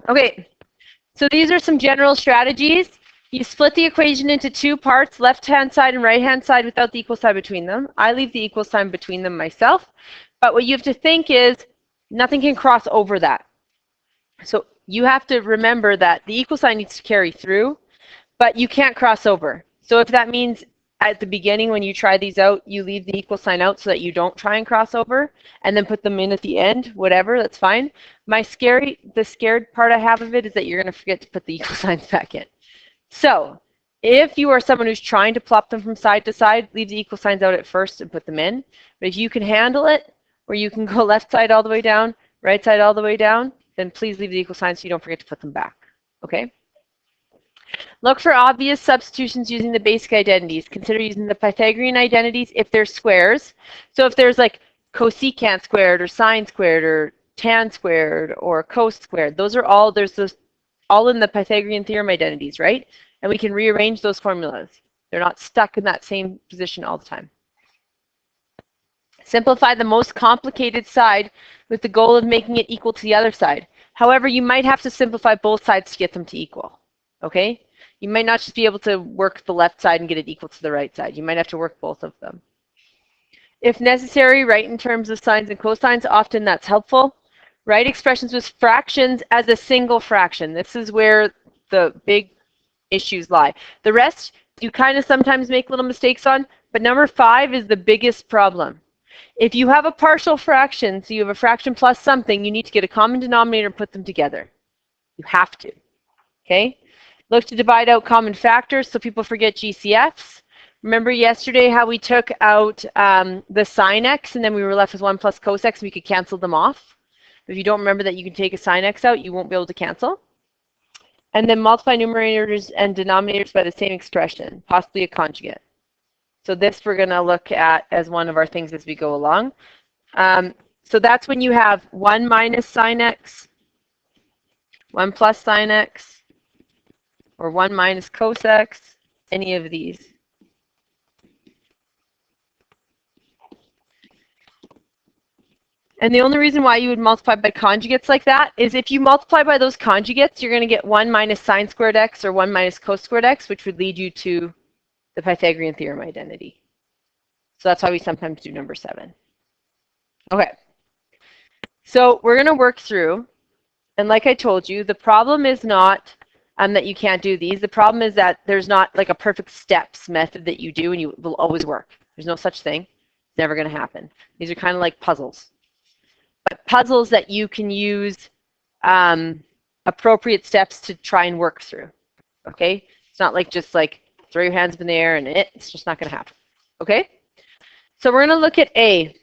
Okay, so these are some general strategies. You split the equation into two parts, left-hand side and right-hand side without the equal sign between them. I leave the equal sign between them myself. But what you have to think is nothing can cross over that. So you have to remember that the equal sign needs to carry through, but you can't cross over. So if that means at the beginning when you try these out, you leave the equal sign out so that you don't try and cross over, and then put them in at the end, whatever, that's fine. The scared part I have of it is that you're going to forget to put the equal signs back in. So if you are someone who's trying to plop them from side to side, leave the equal signs out at first and put them in. But if you can handle it, where you can go left side all the way down, right side all the way down, then please leave the equal signs so you don't forget to put them back. Okay? Look for obvious substitutions using the basic identities. Consider using the Pythagorean identities if they're squares. So if there's like cosecant squared or sine squared or tan squared or cos squared, those are all, all in the Pythagorean theorem identities, right? And we can rearrange those formulas. They're not stuck in that same position all the time. Simplify the most complicated side with the goal of making it equal to the other side. However, you might have to simplify both sides to get them to equal. Okay? You might not just be able to work the left side and get it equal to the right side. You might have to work both of them. If necessary, write in terms of sines and cosines. Often that's helpful. Write expressions with fractions as a single fraction. This is where the big issues lie. The rest you kind of sometimes make little mistakes on, but number 5 is the biggest problem. If you have a partial fraction, so you have a fraction plus something, you need to get a common denominator and put them together. You have to. Okay? Look to divide out common factors so people forget GCFs. Remember yesterday how we took out the sine x and then we were left with 1 plus cos x and we could cancel them off? If you don't remember that you can take a sine x out, you won't be able to cancel. And then multiply numerators and denominators by the same expression, possibly a conjugate. So this we're going to look at as one of our things as we go along. So that's when you have 1 minus sine x, 1 plus sine x, or 1 minus cos x, any of these. And the only reason why you would multiply by conjugates like that is if you multiply by those conjugates, you're going to get 1 minus sine squared x or 1 minus cos squared x, which would lead you to the Pythagorean theorem identity. So that's why we sometimes do number 7. Okay. So we're going to work through, and like I told you, the problem is not that you can't do these. The problem is that there's not like a perfect steps method that you do and you will always work. There's no such thing. It's never going to happen. These are kind of like puzzles. But puzzles that you can use appropriate steps to try and work through. Okay? It's not like just like throw your hands up in the air and it's just not going to happen. Okay? So we're going to look at A.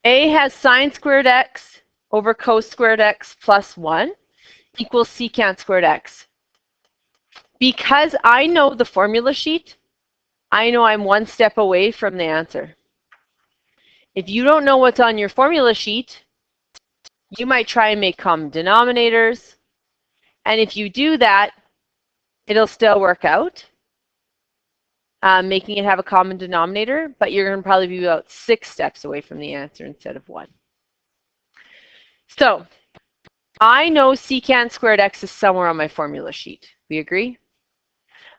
A has sine squared x over cos squared x plus 1 equals secant squared x. Because I know the formula sheet, I know I'm one step away from the answer. If you don't know what's on your formula sheet, you might try and make common denominators. And if you do that, it'll still work out, making it have a common denominator, but you're going to probably be about 6 steps away from the answer instead of 1. So I know secant squared x is somewhere on my formula sheet. We agree?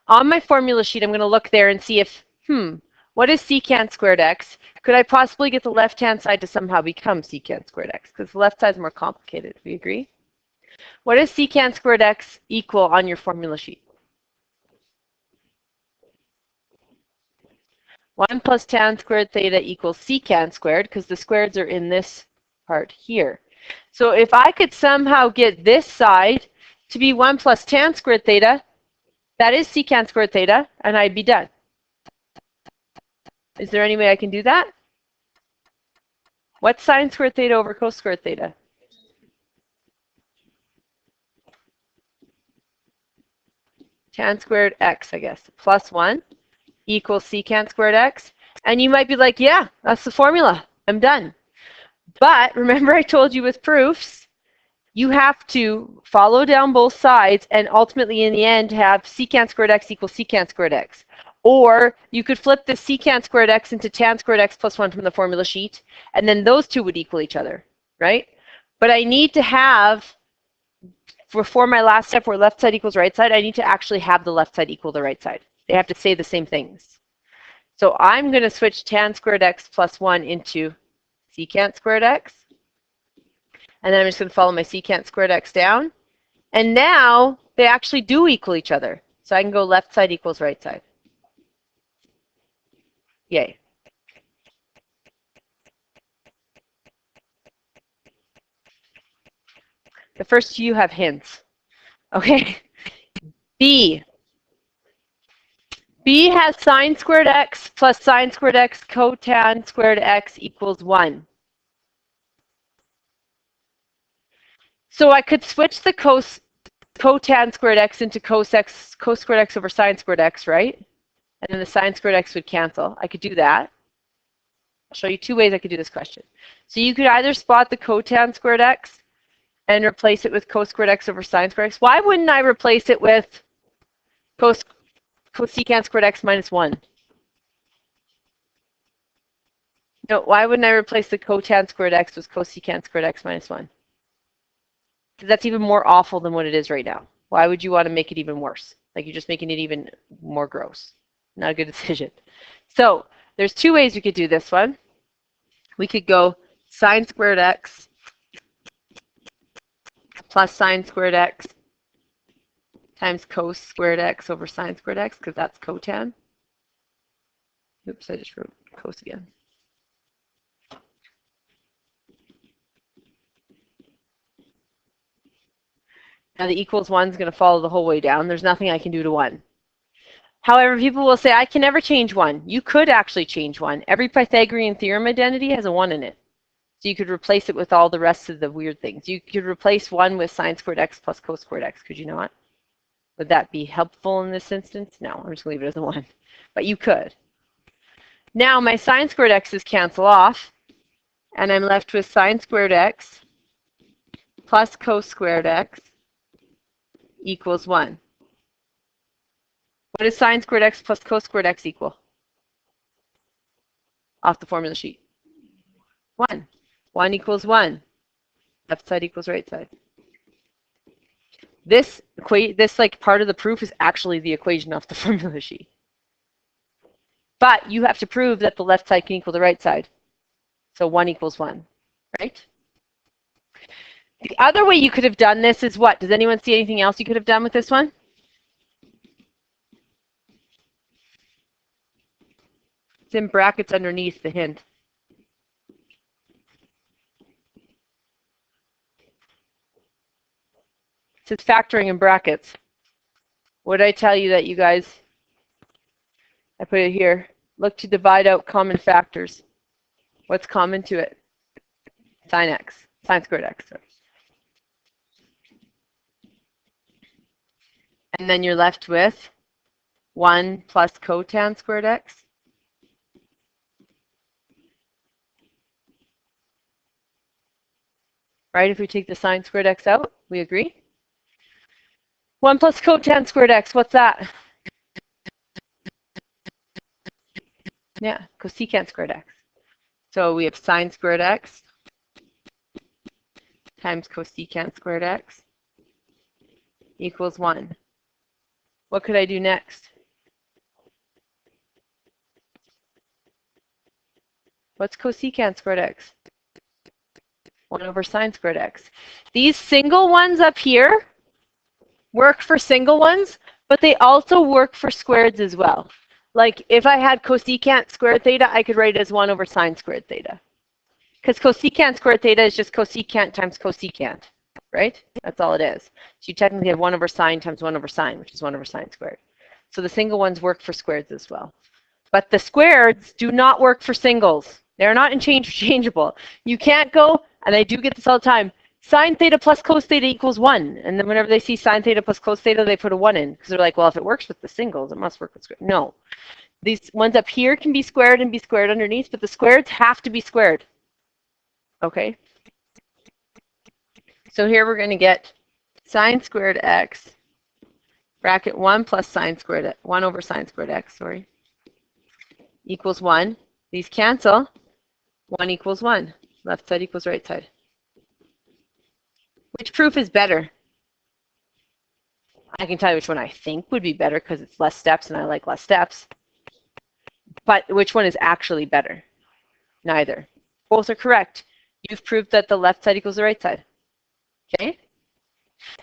On my formula sheet, I'm going to look there and see if, what is secant squared x? Could I possibly get the left-hand side to somehow become secant squared x? Because the left side is more complicated. We agree? What is secant squared x equal on your formula sheet? 1 plus tan squared theta equals secant squared, because the squareds are in this part here. So if I could somehow get this side to be 1 plus tan squared theta, that is secant squared theta, and I'd be done. Is there any way I can do that? What's sine squared theta over cos squared theta? Tan squared x, I guess, plus 1 equals secant squared x. And you might be like, yeah, that's the formula. I'm done. But remember I told you with proofs, you have to follow down both sides and ultimately in the end have secant squared x equals secant squared x. Or you could flip the secant squared x into tan squared x plus 1 from the formula sheet, and then those two would equal each other, right? But I need to have before my last step where left side equals right side, I need to actually have the left side equal the right side. They have to say the same things. So I'm going to switch tan squared x plus 1 into secant squared x. And then I'm just going to follow my secant squared x down. And now they actually do equal each other. So I can go left side equals right side. Yay. The first few have hints. Okay. B. B has sine squared x plus sine squared x cotan squared x equals 1. So I could switch the cotan squared x into cos squared x over sine squared x, right? And then the sine squared x would cancel. I could do that. I'll show you two ways I could do this question. So you could either spot the cotan squared x and replace it with cos squared x over sine squared x. Why wouldn't I replace it with cosecant squared x minus 1? No, why wouldn't I replace the cotan squared x with cosecant squared x minus 1? Because that's even more awful than what it is right now. Why would you want to make it even worse? Like you're just making it even more gross. Not a good decision. So there's two ways we could do this one. We could go sine squared x plus sine squared x times cos squared x over sine squared x, because that's cotan. Oops, I just wrote cos again. Now the equals 1 is going to follow the whole way down. There's nothing I can do to 1. However, people will say, I can never change 1. You could actually change 1. Every Pythagorean theorem identity has a 1 in it. So you could replace it with all the rest of the weird things. You could replace 1 with sine squared x plus cos squared x. Could you not? Would that be helpful in this instance? No, I'm just going to leave it as a 1. But you could. Now my sine squared x's cancel off. And I'm left with sine squared x plus cos squared x equals 1. What does sine squared x plus cos squared x equal? Off the formula sheet. 1. 1 equals 1. Left side equals right side. This like part of the proof is actually the equation off the formula sheet. But you have to prove that the left side can equal the right side. So 1 equals 1, right? The other way you could have done this is what? Does anyone see anything else you could have done with this one? It's in brackets underneath the hint. It says factoring in brackets. What did I tell you that you guys, I put it here, look to divide out common factors. What's common to it? Sine x, sine squared x. Sorry. And then you're left with 1 plus cotan squared x. Right, if we take the sine squared x out, we agree? 1 plus cotan squared x, what's that? Yeah, cosecant squared x. So we have sine squared x times cosecant squared x equals 1. What could I do next? What's cosecant squared x? 1 over sine squared x. These single ones up here work for single ones, but they also work for squareds as well. Like if I had cosecant squared theta, I could write it as 1 over sine squared theta. Because cosecant squared theta is just cosecant times cosecant, right? That's all it is. So you technically have 1 over sine times 1 over sine, which is 1 over sine squared. So the single ones work for squareds as well. But the squareds do not work for singles. They're not interchangeable. You can't go, and I do get this all the time, sine theta plus cos theta equals 1. And then whenever they see sine theta plus cos theta, they put a 1 in. Because they're like, well, if it works with the singles, it must work with squared. No. These ones up here can be squared and be squared underneath, but the squareds have to be squared. Okay? So here we're going to get sine squared x, bracket 1 plus sine squared, 1 over sine squared x, sorry, equals 1. These cancel. 1 equals 1. Left side equals right side. Which proof is better? I can tell you which one I think would be better because it's less steps and I like less steps. But which one is actually better? Neither. Both are correct. You've proved that the left side equals the right side. Okay?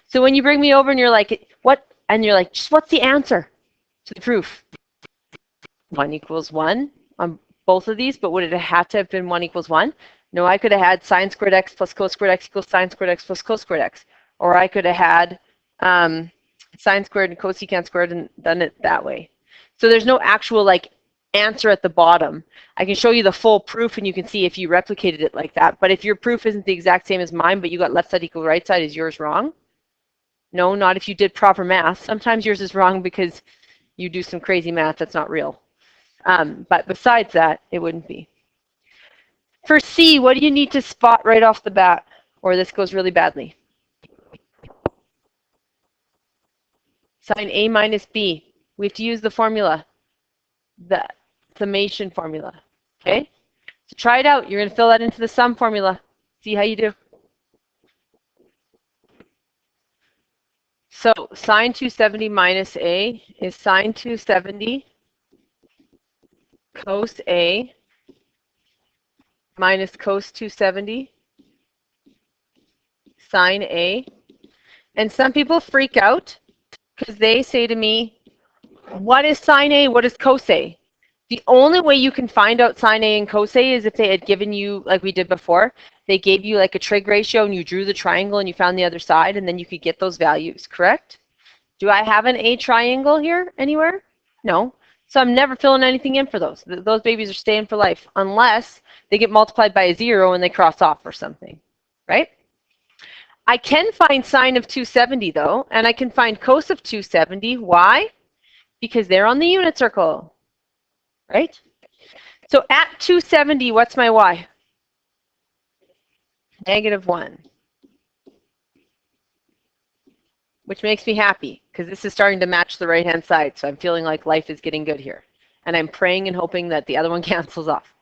So when you bring me over and you're like, what? And you're like, just what's the answer to the proof? 1 equals 1 on both of these, but would it have to have been 1 equals 1? No, I could have had sine squared x plus cos squared x equals sine squared x plus cos squared x. Or I could have had sine squared and cosecant squared and done it that way. So there's no actual like answer at the bottom. I can show you the full proof and you can see if you replicated it like that. But if your proof isn't the exact same as mine, but you got left side equal right side, is yours wrong? No, not if you did proper math. Sometimes yours is wrong because you do some crazy math that's not real. But besides that, it wouldn't be. For C, what do you need to spot right off the bat? Or this goes really badly. Sine A minus B. We have to use the formula, the summation formula. Okay? So try it out. You're going to fill that into the sum formula. See how you do. So sine 270 minus A is sine 270 cos A minus cos 270 sine A. And some people freak out because they say to me, what is sine A? What is cos A? The only way you can find out sine A and cos A is if they had given you, like we did before, they gave you like a trig ratio and you drew the triangle and you found the other side and then you could get those values, correct? Do I have an A triangle here anywhere? No. So I'm never filling anything in for those. Those babies are staying for life unless they get multiplied by a 0 and they cross off or something, right? I can find sine of 270 though, and I can find cos of 270. Why? Because they're on the unit circle, right? So at 270, what's my y? -1. Which makes me happy because this is starting to match the right-hand side. So I'm feeling like life is getting good here. And I'm praying and hoping that the other one cancels off.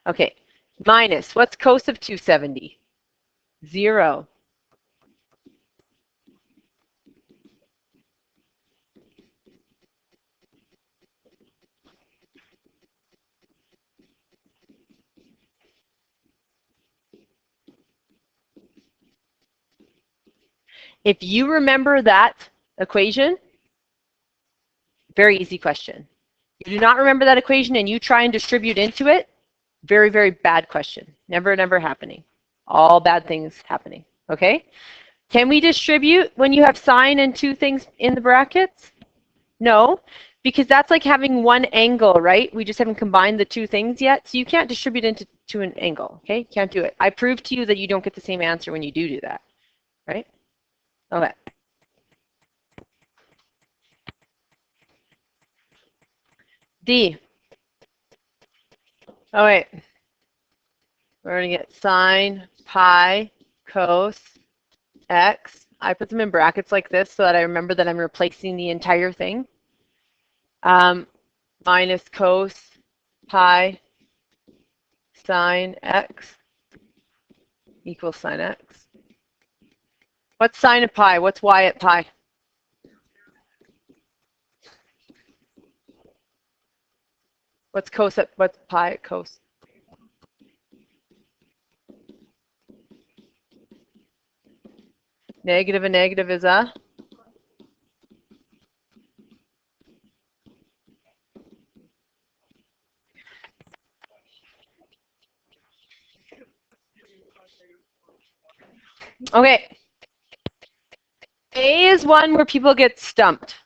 Okay, minus, what's cos of 270? 0. If you remember that equation, very easy question. You do not remember that equation and you try and distribute into it, very, very bad question. Never, never happening. All bad things happening, okay? Can we distribute when you have sine and two things in the brackets? No, because that's like having one angle, right? We just haven't combined the two things yet, so you can't distribute into an angle, okay? Can't do it. I proved to you that you don't get the same answer when you do that, right? Okay. D. All right. We're going to get sine pi cos x. I put them in brackets like this so that I remember that I'm replacing the entire thing. Minus cos pi sine x equals sine x. What's sine of pi? What's y at pi? What's cos at, what's pi at cos? Negative and negative is a? Okay. A is one where people get stumped.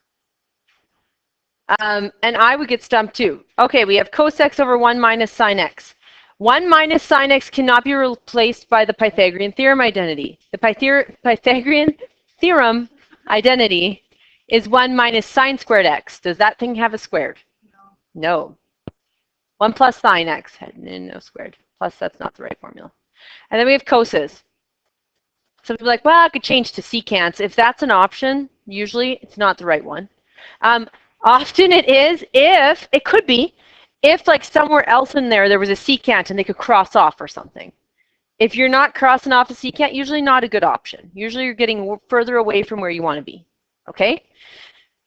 And I would get stumped too. Okay, we have cos x over 1 minus sine x. 1 minus sine x cannot be replaced by the Pythagorean theorem identity. The Pythagorean theorem identity is 1 minus sine squared x. Does that thing have a squared? No. 1 plus sine x. No squared. Plus, that's not the right formula. And then we have coses. Some people are like, well, I could change to secants. If that's an option, usually it's not the right one. Often it is if, it could be, if like somewhere else in there was a secant and they could cross off or something. If you're not crossing off a secant, usually not a good option. Usually you're getting further away from where you want to be. okay?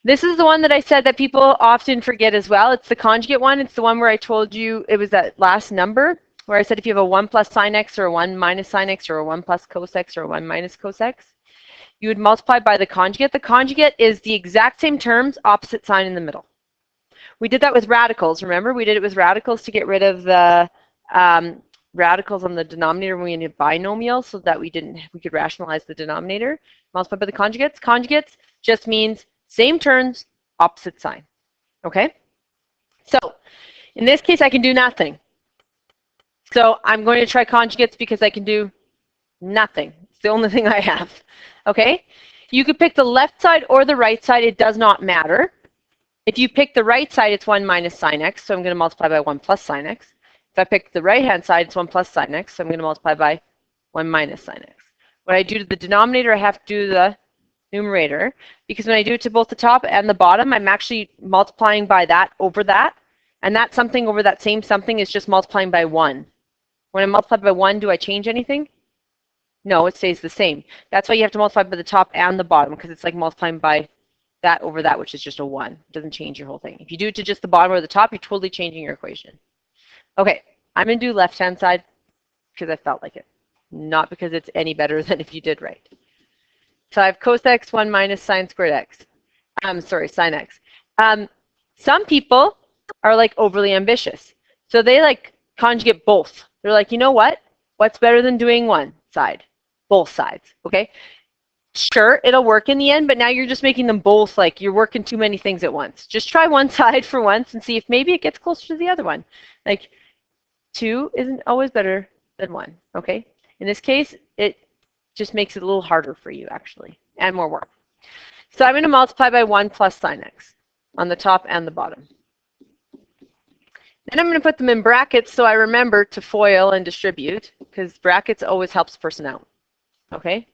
This is the one that I said that people often forget as well. It's the conjugate one. It's the one where I told you it was that last number where I said if you have a 1 plus sine x or a 1 minus sine x or a 1 plus cos x or a 1 minus cos x, you would multiply by the conjugate. The conjugate is the exact same terms, opposite sign in the middle. We did that with radicals. Remember, we did it with radicals to get rid of the radicals on the denominator when we needed binomial so that we could rationalize the denominator. Multiply by the conjugates. Conjugates just means same terms, opposite sign. Okay? So in this case, I can do nothing. So I'm going to try conjugates because I can do nothing. It's the only thing I have. Okay? You could pick the left side or the right side. It does not matter. If you pick the right side, it's 1 minus sine x. So I'm going to multiply by 1 plus sine x. If I pick the right-hand side, it's 1 plus sine x. So I'm going to multiply by 1 minus sine x. When I do to the denominator, I have to do the numerator, because when I do it to both the top and the bottom, I'm actually multiplying by that over that, and that something over that same something is just multiplying by 1. When I multiply by 1, do I change anything? No, it stays the same. That's why you have to multiply by the top and the bottom, because it's like multiplying by that over that, which is just a 1. It doesn't change your whole thing. If you do it to just the bottom or the top, you're totally changing your equation. Okay, I'm going to do left-hand side because I felt like it, not because it's any better than if you did right. So I have cos x 1 minus sine squared x. Sine x. Some people are like overly ambitious. So they like conjugate both. They're like, you know what? What's better than doing one side? Both sides, okay? Sure, it'll work in the end, but now you're just making them both like you're working too many things at once. Just try one side for once and see if maybe it gets closer to the other one. Like 2 isn't always better than 1, okay? In this case, it just makes it a little harder for you, actually, and more work. So I'm going to multiply by 1 plus sine x on the top and the bottom. Then I'm going to put them in brackets so I remember to FOIL and distribute, because brackets always helps a person out, okay?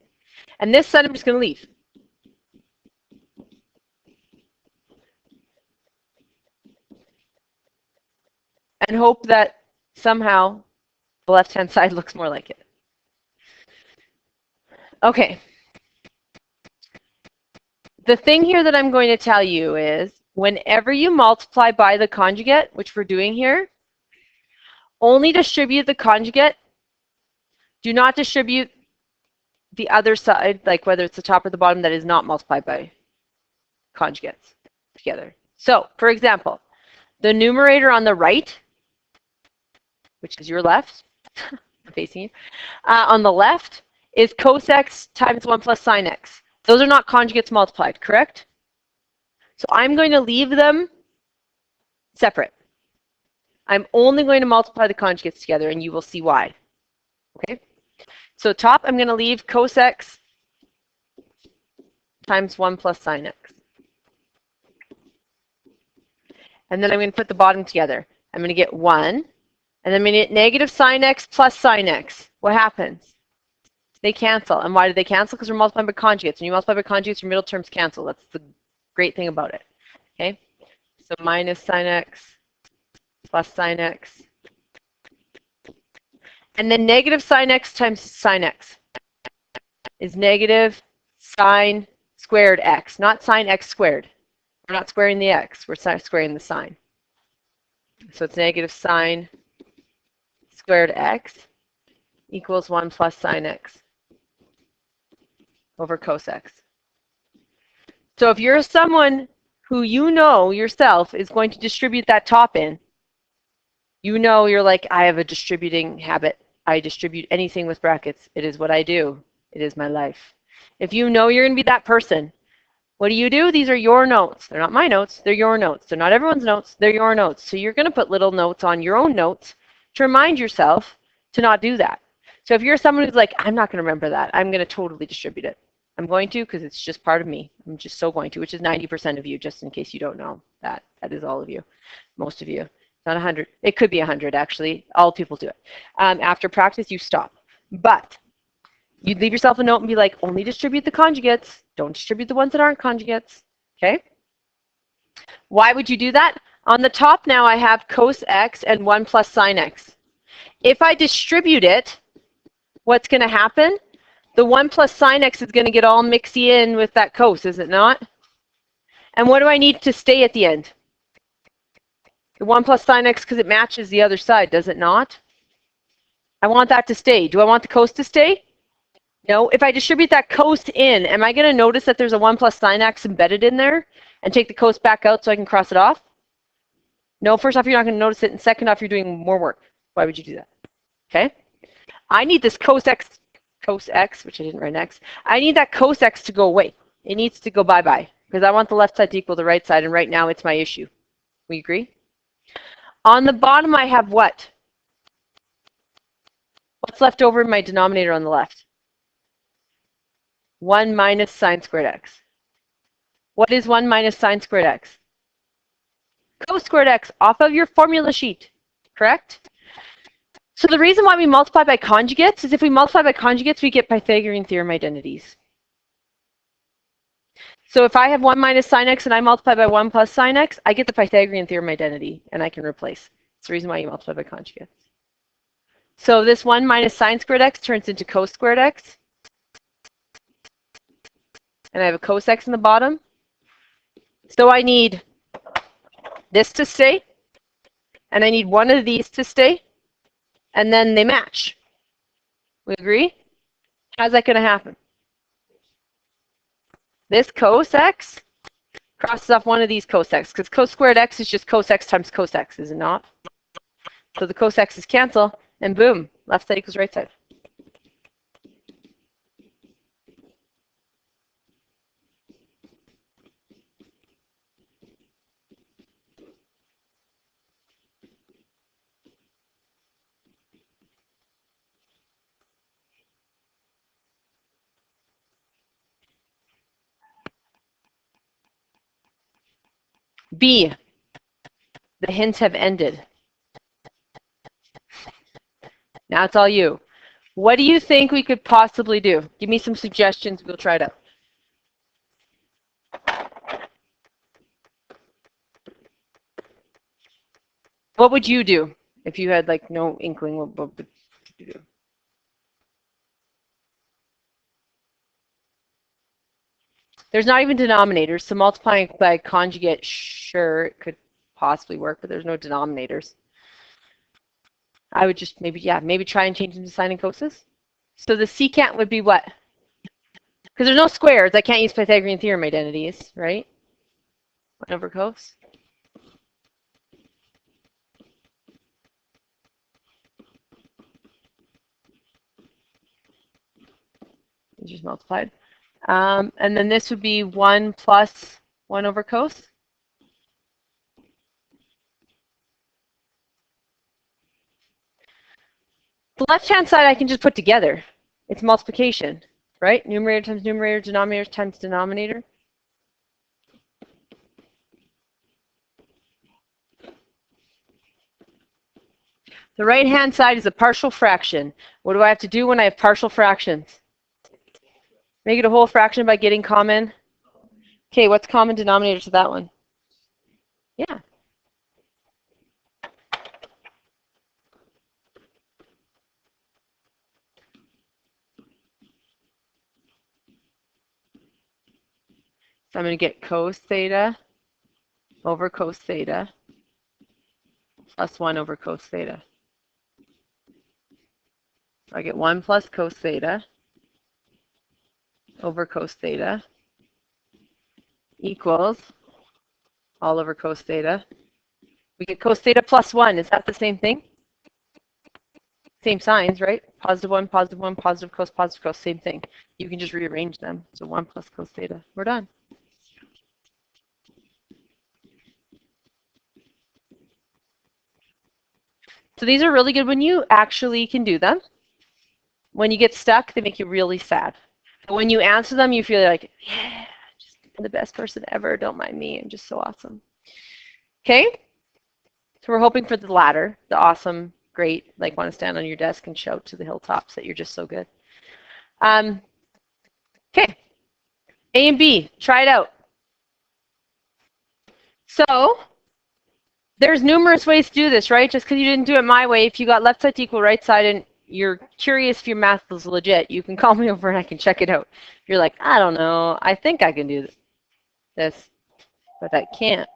And this side I'm just going to leave. And hope that somehow the left-hand side looks more like it. Okay. The thing here that I'm going to tell you is whenever you multiply by the conjugate, which we're doing here, only distribute the conjugate. Do not distribute the other side, like whether it's the top or the bottom, that is not multiplied by conjugates together. So, for example, the numerator on the right, which is your left, I'm facing you, on the left is cos x times 1 plus sine x. Those are not conjugates multiplied, correct? So I'm going to leave them separate. I'm only going to multiply the conjugates together, and you will see why. Okay? So top, I'm going to leave cos x times 1 plus sine x. And then I'm going to put the bottom together. I'm going to get 1, and then I'm going to get negative sine x plus sine x. What happens? They cancel. And why do they cancel? Because we're multiplying by conjugates. When you multiply by conjugates, your middle terms cancel. That's the great thing about it. Okay? So minus sine x plus sine x. And then negative sine x times sine x is negative sine squared x, not sine x squared. We're not squaring the x, we're squaring the sine. So it's negative sine squared x equals 1 plus sine x over cos x. So if you're someone who you know yourself is going to distribute that top in, you know you're like, I have a distributing habit. I distribute anything with brackets. It is what I do. It is my life. If you know you're going to be that person, what do? These are your notes. They're not my notes. They're your notes. They're not everyone's notes. They're your notes. So you're going to put little notes on your own notes to remind yourself to not do that. So if you're someone who's like, I'm not going to remember that, I'm going to totally distribute it. I'm going to because it's just part of me. I'm just so going to, which is 90% of you, just in case you don't know that. That is all of you, most of you. Not 100. It could be 100, actually. All people do it. After practice, you stop. But you'd leave yourself a note and be like, only distribute the conjugates. Don't distribute the ones that aren't conjugates. Okay? Why would you do that? On the top now, I have cos x and 1 plus sine x. If I distribute it, what's going to happen? The 1 plus sine x is going to get all mixy in with that cos, is it not? And what do I need to stay at the end? The 1 plus sine x, because it matches the other side, does it not? I want that to stay. Do I want the cos to stay? No. If I distribute that cos in, am I going to notice that there's a 1 plus sine x embedded in there and take the cos back out so I can cross it off? No. First off, you're not going to notice it. And second off, you're doing more work. Why would you do that? Okay. I need this cos x, which I didn't write x. I need that cos x to go away. It needs to go bye-bye because I want the left side to equal the right side, and right now it's my issue. We agree? On the bottom, I have what? What's left over in my denominator on the left? 1 minus sine squared x. What is 1 minus sine squared x? Cos squared x off of your formula sheet, correct? So the reason why we multiply by conjugates is if we multiply by conjugates, we get Pythagorean theorem identities. So if I have 1 minus sine x and I multiply by 1 plus sine x, I get the Pythagorean theorem identity, and I can replace. It's the reason why you multiply by conjugates. So this 1 minus sine squared x turns into cos squared x. And I have a cos x in the bottom. So I need this to stay. And I need one of these to stay. And then they match. We agree? How's that going to happen? This cos x crosses off one of these cos x, because cos squared x is just cos x times cos x, is it not? So the cos x's cancel, and boom, left side equals right side. B, the hints have ended. Now it's all you. What do you think we could possibly do? Give me some suggestions. We'll try it out. What would you do if you had like no inkling? What would you do? There's not even denominators, so multiplying by conjugate, sure, it could possibly work, but there's no denominators. I would just maybe try and change them to sine and coses. So the secant would be what? Because there's no squares, I can't use Pythagorean theorem identities, right? 1 over cos. You just multiplied. And then this would be 1 plus 1 over cos. The left-hand side I can just put together. It's multiplication, right? Numerator times numerator, denominator times denominator. The right-hand side is a partial fraction. What do I have to do when I have partial fractions? Make it a whole fraction by getting common. Okay, what's common denominator to that one? Yeah. So I'm going to get cos theta over cos theta plus 1 over cos theta. So I get 1 plus cos theta over cos theta equals all over cos theta. We get cos theta plus 1. Is that the same thing? Same signs, right? Positive 1, positive 1, positive cos, same thing. You can just rearrange them. So 1 plus cos theta. We're done. So these are really good when you actually can do them. When you get stuck, they make you really sad. But when you answer them, you feel like, yeah, I'm the best person ever. Don't mind me. I'm just so awesome. Okay? So we're hoping for the latter, the awesome, great, like want to stand on your desk and shout to the hilltops that you're just so good. Okay. A and B, try it out. So there's numerous ways to do this, right? Just because you didn't do it my way, if you got left side to equal right side and you're curious if your math is legit, you can call me over and I can check it out. If you're like, I don't know, I think I can do this, but I can't.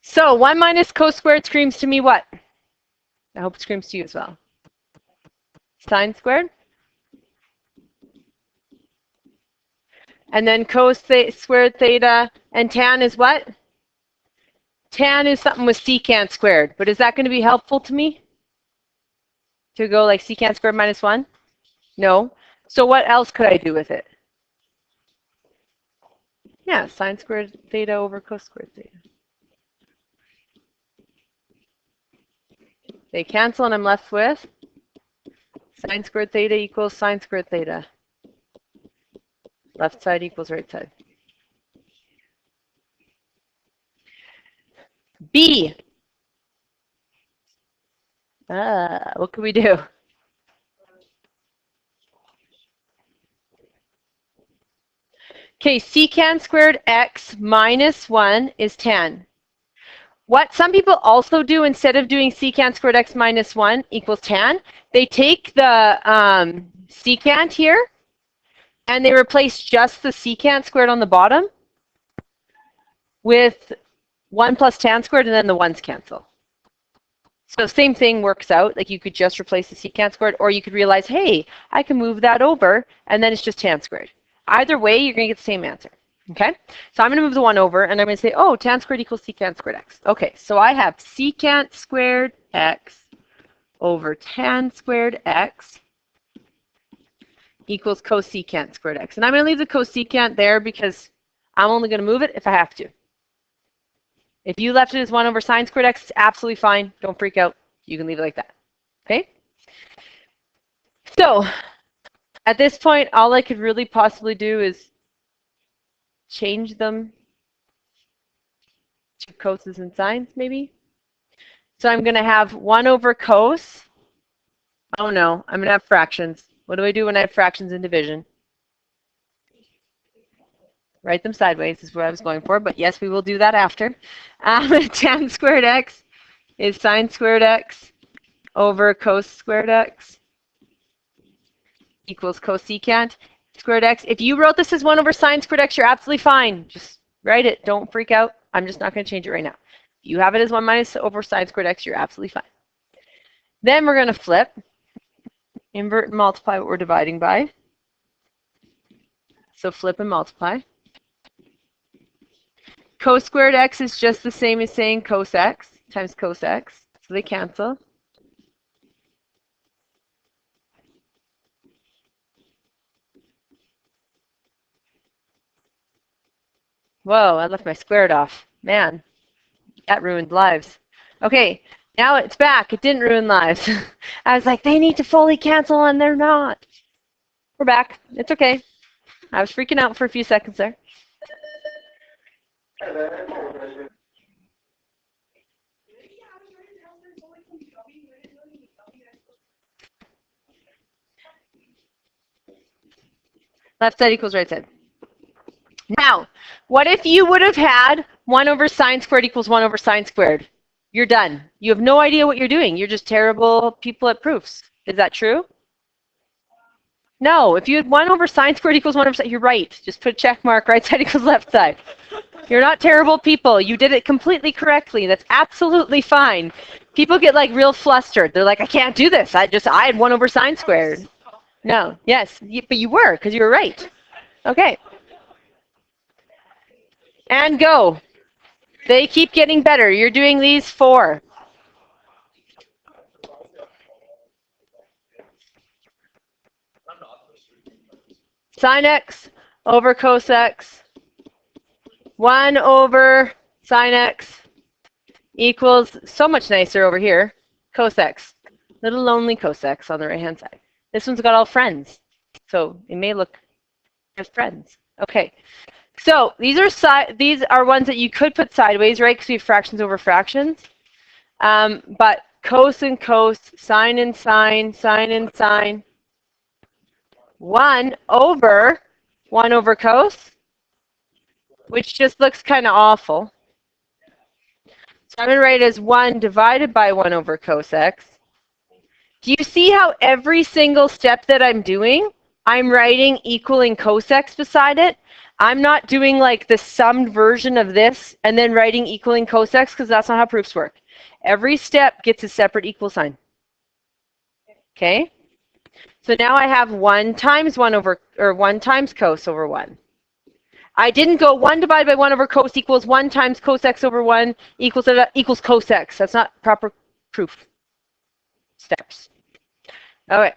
So 1 minus cos squared screams to me what? I hope it screams to you as well. Sine squared. And then cos squared theta, and tan is what? Tan is something with secant squared, but is that going to be helpful to me? To go like secant squared minus 1? No. So what else could I do with it? Yeah, sine squared theta over cos squared theta. They cancel and I'm left with sine squared theta equals sine squared theta. Left side equals right side. B. What can we do? Okay, secant squared x minus 1 is tan. What some people also do, instead of doing secant squared x minus 1 equals tan, they take the secant here and they replace just the secant squared on the bottom with 1 plus tan squared, and then the 1's cancel. So same thing works out. Like you could just replace the secant squared, or you could realize, hey, I can move that over, and then it's just tan squared. Either way, you're going to get the same answer. Okay? So I'm going to move the 1 over, and I'm going to say, oh, tan squared equals secant squared x. Okay, so I have secant squared x over tan squared x equals cosecant squared x. And I'm going to leave the cosecant there because I'm only going to move it if I have to. If you left it as 1 over sine squared x, it's absolutely fine. Don't freak out. You can leave it like that. Okay? So at this point, all I could really possibly do is change them to coses and sines, maybe. So I'm going to have 1 over cos. Oh, no. I'm going to have fractions. What do I do when I have fractions in division? Write them sideways is what I was going for, but yes, we will do that after. Tan squared x is sine squared x over cos squared x equals cosecant squared x. If you wrote this as 1 over sine squared x, you're absolutely fine. Just write it. Don't freak out. I'm just not going to change it right now. If you have it as 1 minus over sine squared x, you're absolutely fine. Then we're going to flip, invert and multiply what we're dividing by. So flip and multiply. Cos squared x is just the same as saying cos x times cos x. So they cancel. Whoa, I left my squared off. Man, that ruined lives. Okay, now it's back. It didn't ruin lives. I was like, they need to fully cancel, and they're not. We're back. It's okay. I was freaking out for a few seconds there. Left side equals right side. Now, what if you would have had 1 over sine squared equals 1 over sine squared? You're done. You have no idea what you're doing. You're just terrible people at proofs. Is that true? No. If you had 1 over sine squared equals 1 over sine, you're right. Just put a check mark. Right side equals left side. You're not terrible people. You did it completely correctly. That's absolutely fine. People get like real flustered. They're like, I can't do this. I had 1 over sine squared. No. Yes. But you were, because you were right. Okay. And go. They keep getting better. You're doing these 4. Sine x over cos x. 1 over sine x equals, so much nicer over here, cos x. Little lonely cos x on the right-hand side. This one's got all friends. So it may look as friends. Okay. So these are ones that you could put sideways, right? Because we have fractions over fractions. But cos and cos, sine and sine, sine and sine. 1 over cos, which just looks kind of awful. So I'm going to write it as 1 divided by 1 over cos x Do you see how every single step that I'm doing, I'm writing equaling cosec beside it? I'm not doing like the summed version of this and then writing equaling cosec because that's not how proofs work. Every step gets a separate equal sign. Okay? So now I have 1 times 1 over, or 1 times cos over 1. I didn't go 1 divided by 1 over cos equals 1 times cosec over 1 equals cosec. That's not proper proof steps. All right.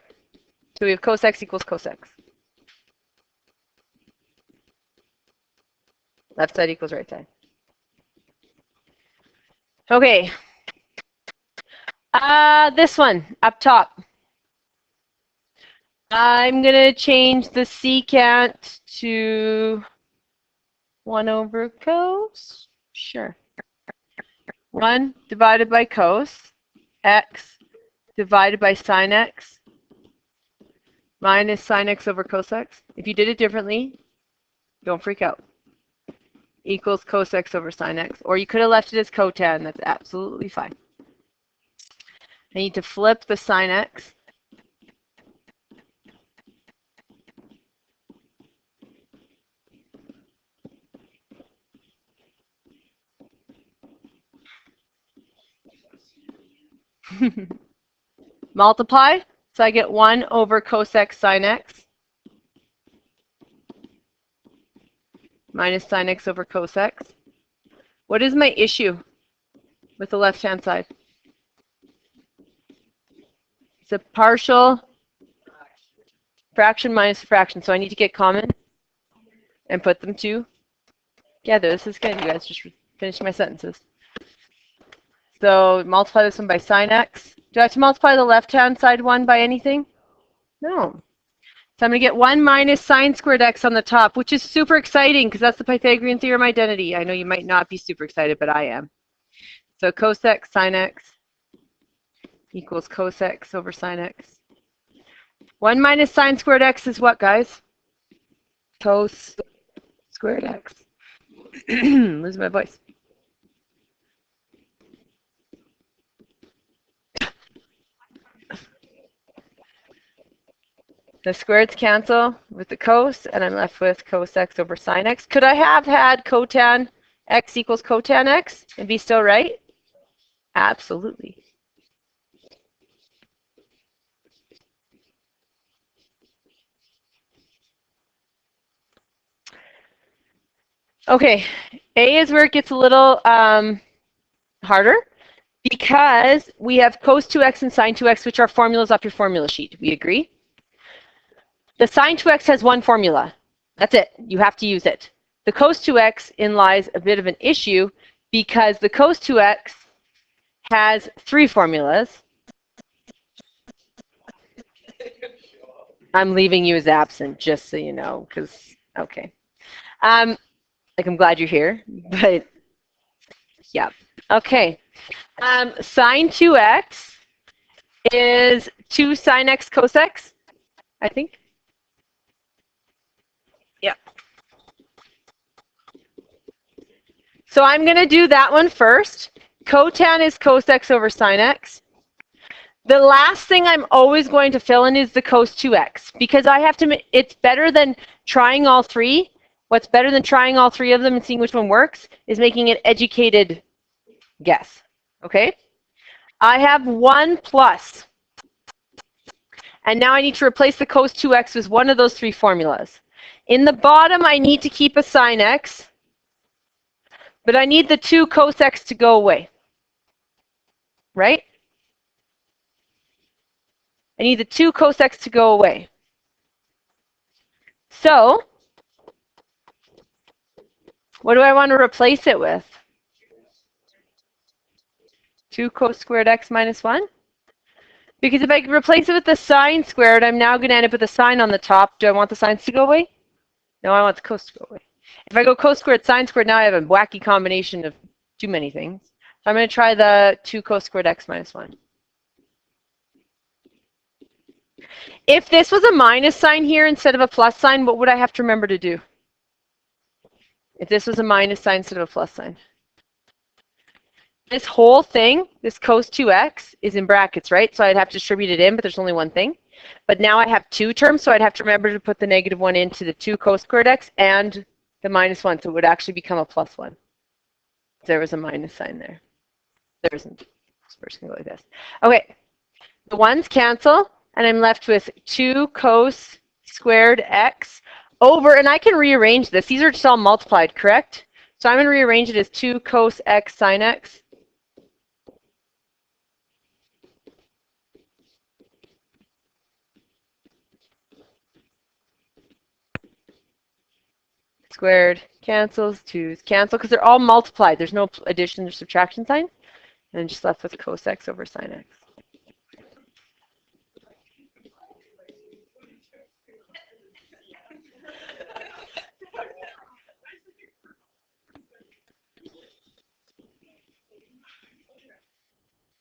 So we have cosec equals cosec. Left side equals right side. Okay. This one up top. I'm going to change the secant to 1 over cos. Sure. 1 divided by cos, x divided by sine x minus sine x over cosec. If you did it differently, don't freak out. Equals cosec over sine x. Or you could have left it as cotan. That's absolutely fine. I need to flip the sine x. Multiply. So I get 1 over cosec sine x minus sine x over cosec. What is my issue with the left-hand side? It's a partial fraction minus fraction. So I need to get common and put them together. This is good. You guys just finished my sentences. So multiply this one by sine x. Do I have to multiply the left-hand side one by anything? No. So I'm going to get 1 minus sine squared x on the top, which is super exciting because that's the Pythagorean theorem identity. I know you might not be super excited, but I am. So cosec sine x equals cosec over sine x. 1 minus sine squared x is what, guys? Cos squared x. Lose my voice. The squareds cancel with the cos, and I'm left with cosec over sine x. Could I have had cotan x equals cotan x and be still right? Absolutely. Okay, A is where it gets a little harder because we have cos 2x and sine 2x, which are formulas off your formula sheet. We agree? The sine 2x has one formula. That's it. You have to use it. The cos 2x in lies a bit of an issue because the cos 2x has 3 formulas. I'm leaving you as absent, just so you know, because, okay. Like, I'm glad you're here, but, yeah. Okay. Sine 2x is 2 sine x cos x, I think. Yeah. So I'm going to do that one first. Cotan is cos x over sine x. The last thing I'm always going to fill in is the cos 2x because I have to, it's better than trying all 3. What's better than trying all 3 of them and seeing which one works is making an educated guess. Okay? I have 1 plus. And now I need to replace the cos 2x with one of those 3 formulas. In the bottom, I need to keep a sine x, but I need the 2 cos x to go away. Right? I need the 2 cos x to go away. So, what do I want to replace it with? 2 cos squared x minus 1? Because if I replace it with the sine squared, I'm now going to end up with a sine on the top. Do I want the sines to go away? No, I want the cos to go away. If I go cos squared, sine squared, now I have a wacky combination of too many things. So I'm going to try the 2 cos squared x minus 1. If this was a minus sign here instead of a plus sign, what would I have to remember to do? If this was a minus sign instead of a plus sign. This whole thing, this cos 2x, is in brackets, right? So I'd have to distribute it in, but there's only one thing. But now I have two terms, so I'd have to remember to put the -1 into the 2 cos squared x and the -1, so it would actually become a +1. There was a minus sign there. There isn't. This first can go like this. Okay, the ones cancel, and I'm left with 2 cos squared x over, and I can rearrange this. These are just all multiplied, correct? So I'm going to rearrange it as 2 cos x sine x squared cancels, 2's cancel, because they're all multiplied. There's no addition or subtraction sign. And I'm just left with cos x over sine x.